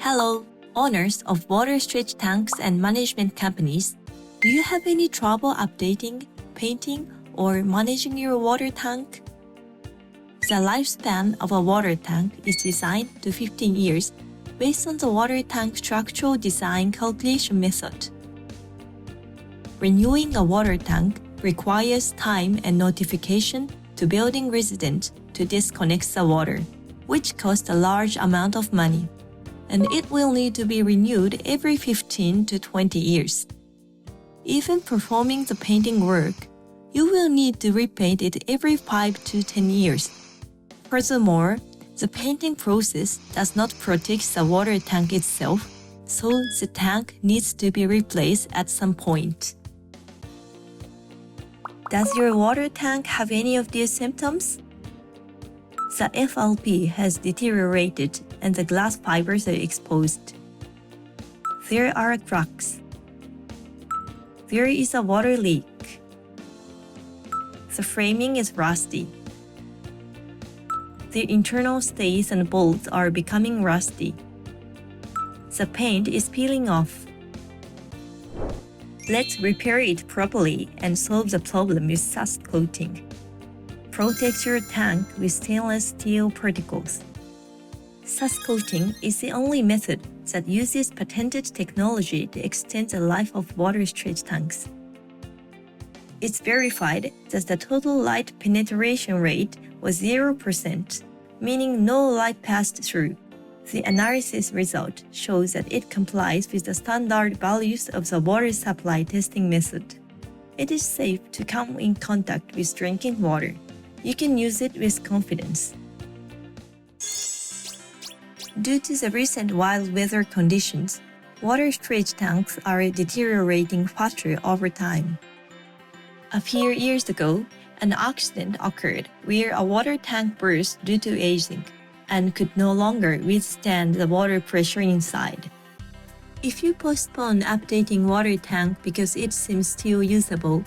Hello, owners of water storage tanks and management companies. Do you have any trouble updating, painting, or managing your water tank? The lifespan of a water tank is designed to 15 years based on the water tank structural design calculation method. Renewing a water tank requires time and notification to building residents to disconnect the water, which costs a large amount of money, and it will need to be renewed every 15 to 20 years. Even performing the painting work, you will need to repaint it every 5 to 10 years. Furthermore, the painting process does not protect the water tank itself, so the tank needs to be replaced at some point. Does your water tank have any of these symptoms? The FLP has deteriorated and the glass fibers are exposed. There are cracks. There is a water leak. The framing is rusty. The internal stays and bolts are becoming rusty. The paint is peeling off. Let's repair it properly and solve the problem with SAS coating. Protect your tank with stainless steel particles. SAS coating is the only method that uses patented technology to extend the life of water storage tanks. It's verified that the total light penetration rate was 0%, meaning no light passed through. The analysis result shows that it complies with the standard values of the water supply testing method. It is safe to come in contact with drinking water. You can use it with confidence. Due to the recent wild weather conditions, water storage tanks are deteriorating faster over time. A few years ago, an accident occurred where a water tank burst due to aging and could no longer withstand the water pressure inside. If you postpone updating water tank because it seems still usable,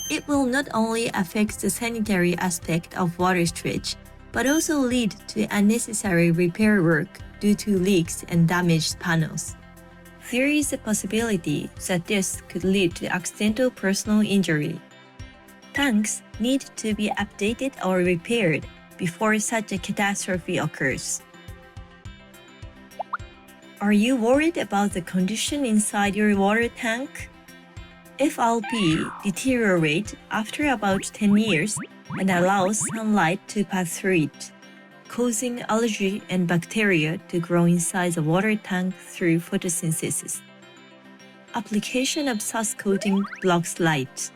it will not only affect the sanitary aspect of water storage, but also lead to unnecessary repair work due to leaks and damaged panels. There is a possibility that this could lead to accidental personal injury. Tanks need to be updated or repaired before such a catastrophe occurs. Are you worried about the condition inside your water tank? FLP deteriorates after about 10 years and allows sunlight to pass through it, causing algae and bacteria to grow inside the water tank through photosynthesis. Application of SAS coating blocks light.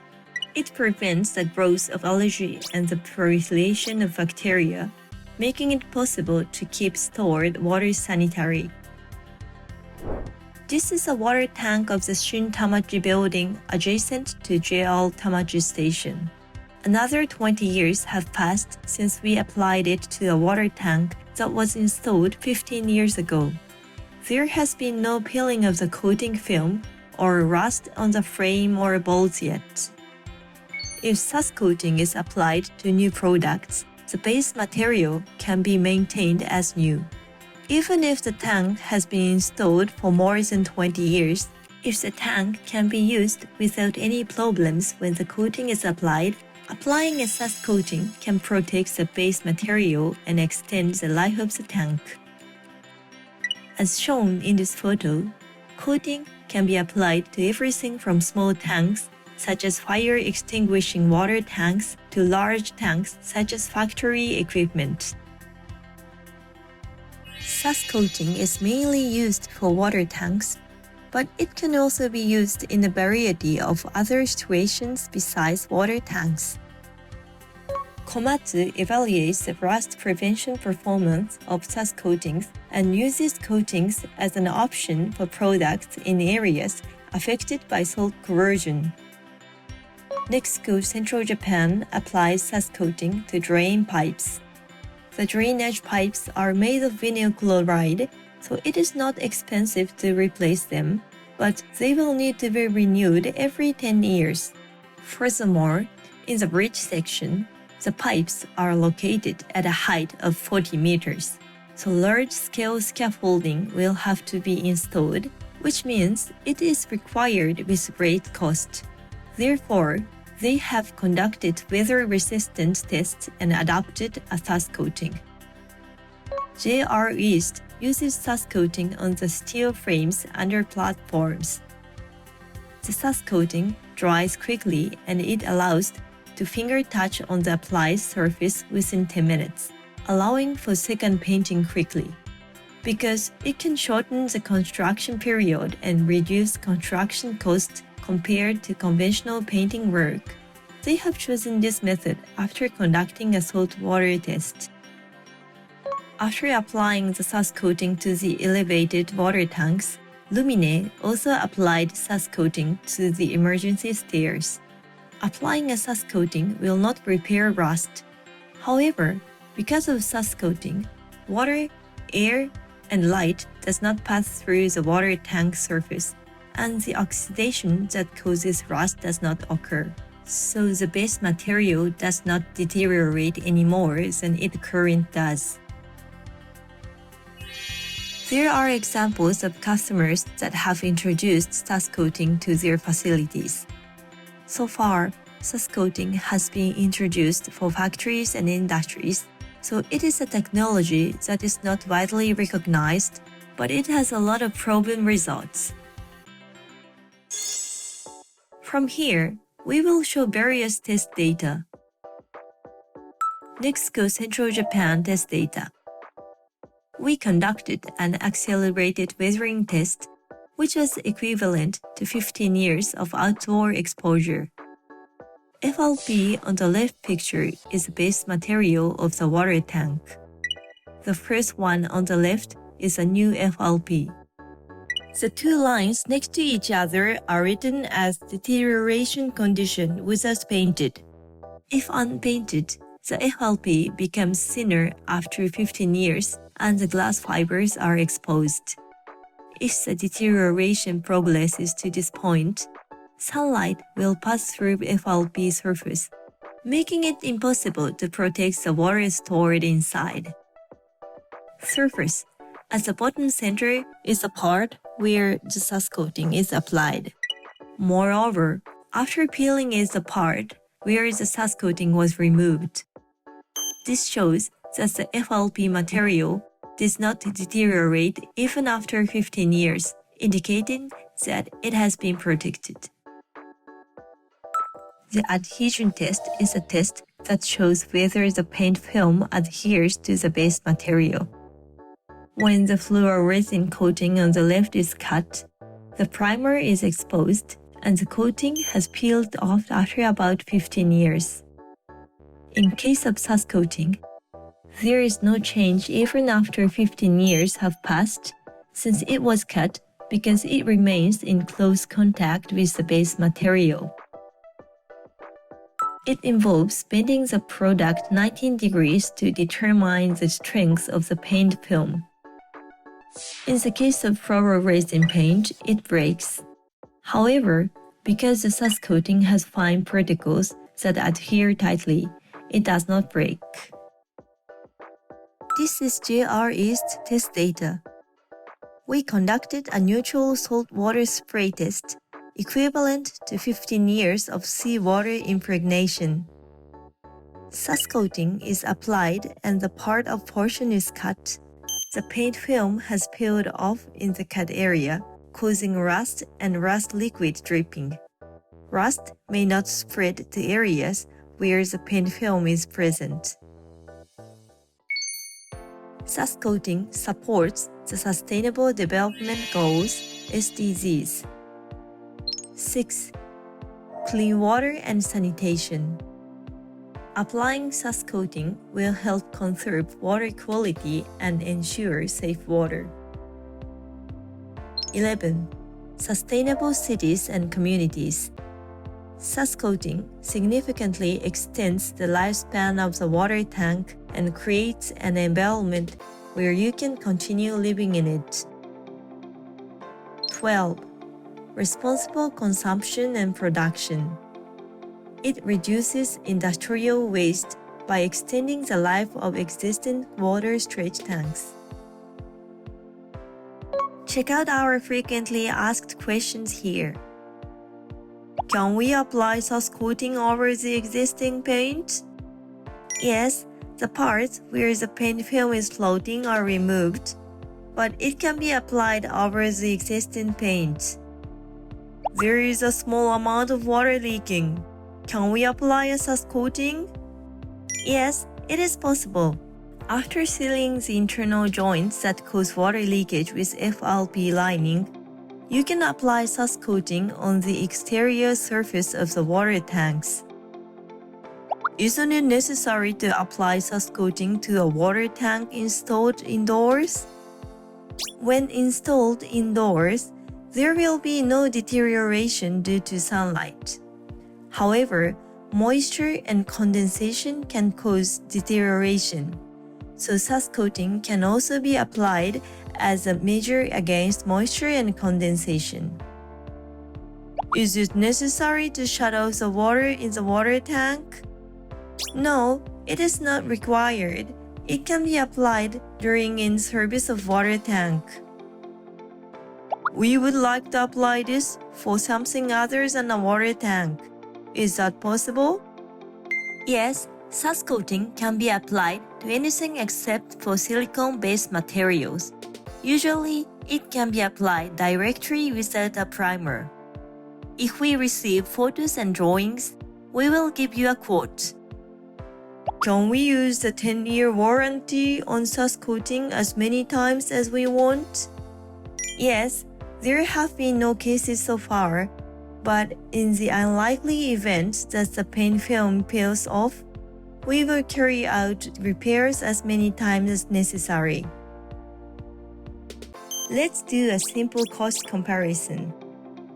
It prevents the growth of algae and the proliferation of bacteria, making it possible to keep stored water sanitary. This is a water tank of the Shun Tamaji building adjacent to JR Tamaji Station. Another 20 years have passed since we applied it to a water tank that was installed 15 years ago. There has been no peeling of the coating film or rust on the frame or bolts yet. If SAS coating is applied to new products, the base material can be maintained as new. Even if the tank has been installed for more than 20 years, if the tank can be used without any problems when the coating is applied, applying a SAS coating can protect the base material and extend the life of the tank. As shown in this photo, coating can be applied to everything from small tanks, such as fire extinguishing water tanks, to large tanks, such as factory equipment. SAS coating is mainly used for water tanks, but it can also be used in a variety of other situations besides water tanks. Komatsu evaluates the rust prevention performance of SAS coatings and uses coatings as an option for products in areas affected by salt corrosion. Nexco Central Japan applies SAS coating to drain pipes. The drainage pipes are made of vinyl chloride, so it is not expensive to replace them, but they will need to be renewed every 10 years. Furthermore, in the bridge section, the pipes are located at a height of 40 meters, so large-scale scaffolding will have to be installed, which means it is required with great cost. Therefore, they have conducted weather-resistant tests and adopted a SAS coating. JR East uses SAS coating on the steel frames under platforms. The SAS coating dries quickly and it allows to finger touch on the applied surface within 10 minutes, allowing for second painting quickly. Because it can shorten the construction period and reduce construction costs compared to conventional painting work, they have chosen this method after conducting a saltwater test. After applying the SAS coating to the elevated water tanks, Lumine also applied SAS coating to the emergency stairs. Applying a SAS coating will not repair rust. However, because of SAS coating, water, air, and light does not pass through the water tank surface, and the oxidation that causes rust does not occur. So the base material does not deteriorate any more than it currently does. There are examples of customers that have introduced SAS coating to their facilities. So far, SAS coating has been introduced for factories and industries, so it is a technology that is not widely recognized, but it has a lot of proven results. From here, we will show various test data. Next goes Central Japan test data. We conducted an accelerated weathering test, which was equivalent to 15 years of outdoor exposure. FLP on the left picture is the base material of the water tank. The first one on the left is a new FLP. The two lines next to each other are written as deterioration condition without painted. If unpainted, the FLP becomes thinner after 15 years and the glass fibers are exposed. If the deterioration progresses to this point, sunlight will pass through FLP surface, making it impossible to protect the water stored inside. Surface at the bottom center is the part where the SAS coating is applied. Moreover, after peeling is the part where the SAS coating was removed. This shows that the FLP material does not deteriorate even after 15 years, indicating that it has been protected. The adhesion test is a test that shows whether the paint film adheres to the base material. When the fluoresin coating on the left is cut, the primer is exposed and the coating has peeled off after about 15 years. In case of SAS coating, there is no change even after 15 years have passed, since it was cut because it remains in close contact with the base material. It involves bending the product 19 degrees to determine the strength of the paint film. In the case of fluoresin paint, it breaks. However, because the SAS coating has fine particles that adhere tightly, it does not break. This is JR East test data. We conducted a neutral saltwater spray test, equivalent to 15 years of seawater impregnation. SAS coating is applied and the part of portion is cut. The paint film has peeled off in the cut area, causing rust and rust liquid dripping. Rust may not spread to areas where the paint film is present. SAS coating supports the Sustainable Development Goals (SDGs). 6. Clean water and sanitation. Applying SAS coating will help conserve water quality and ensure safe water. 11. Sustainable cities and communities. SAS coating significantly extends the lifespan of the water tank and creates an environment where you can continue living in it. 12. Responsible consumption and production. It reduces industrial waste by extending the life of existing water storage tanks. Check out our frequently asked questions here. Can we apply SAS coating over the existing paint? Yes, the parts where the paint film is floating are removed, but it can be applied over the existing paint. There is a small amount of water leaking. Can we apply a SAS coating? Yes, it is possible. After sealing the internal joints that cause water leakage with FLP lining, you can apply SAS coating on the exterior surface of the water tanks. Isn't it necessary to apply SAS coating to a water tank installed indoors? When installed indoors, there will be no deterioration due to sunlight. However, moisture and condensation can cause deterioration, so SAS coating can also be applied as a measure against moisture and condensation. Is it necessary to shut off the water in the water tank? No, it is not required. It can be applied during in-service of water tank. We would like to apply this for something other than a water tank. Is that possible? Yes, SAS coating can be applied to anything except for silicone-based materials. Usually, it can be applied directly without a primer. If we receive photos and drawings, we will give you a quote. Can we use the 10-year warranty on SAS coating as many times as we want? Yes, there have been no cases so far, but in the unlikely event that the paint film peels off, we will carry out repairs as many times as necessary. Let's do a simple cost comparison.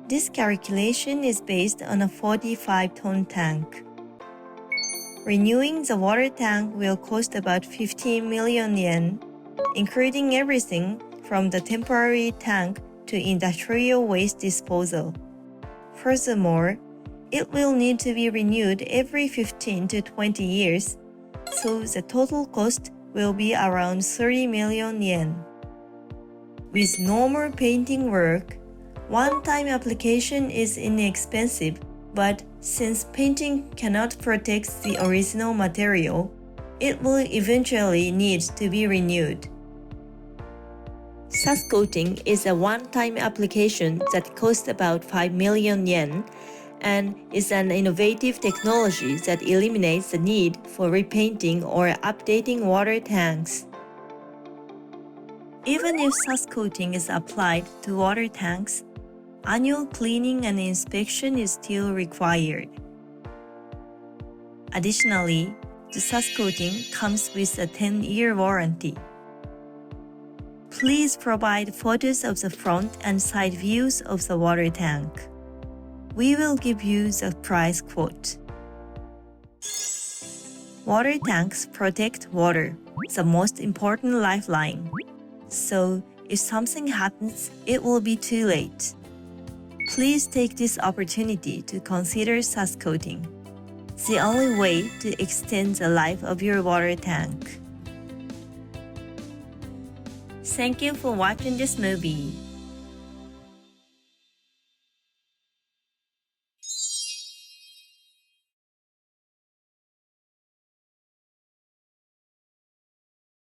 This calculation is based on a 45-ton tank. Renewing the water tank will cost about 15 million yen, including everything from the temporary tank to industrial waste disposal. Furthermore, it will need to be renewed every 15 to 20 years, so the total cost will be around 30 million yen. With normal painting work, one-time application is inexpensive, but since painting cannot protect the original material, it will eventually need to be renewed. SAS coating is a one-time application that costs about 5 million yen and is an innovative technology that eliminates the need for repainting or updating water tanks. Even if SAS coating is applied to water tanks, annual cleaning and inspection is still required. Additionally, the SAS coating comes with a 10-year warranty. Please provide photos of the front and side views of the water tank. We will give you the price quote. Water tanks protect water, the most important lifeline. So, if something happens, it will be too late. Please take this opportunity to consider SAS coating, the only way to extend the life of your water tank. Thank you for watching this movie.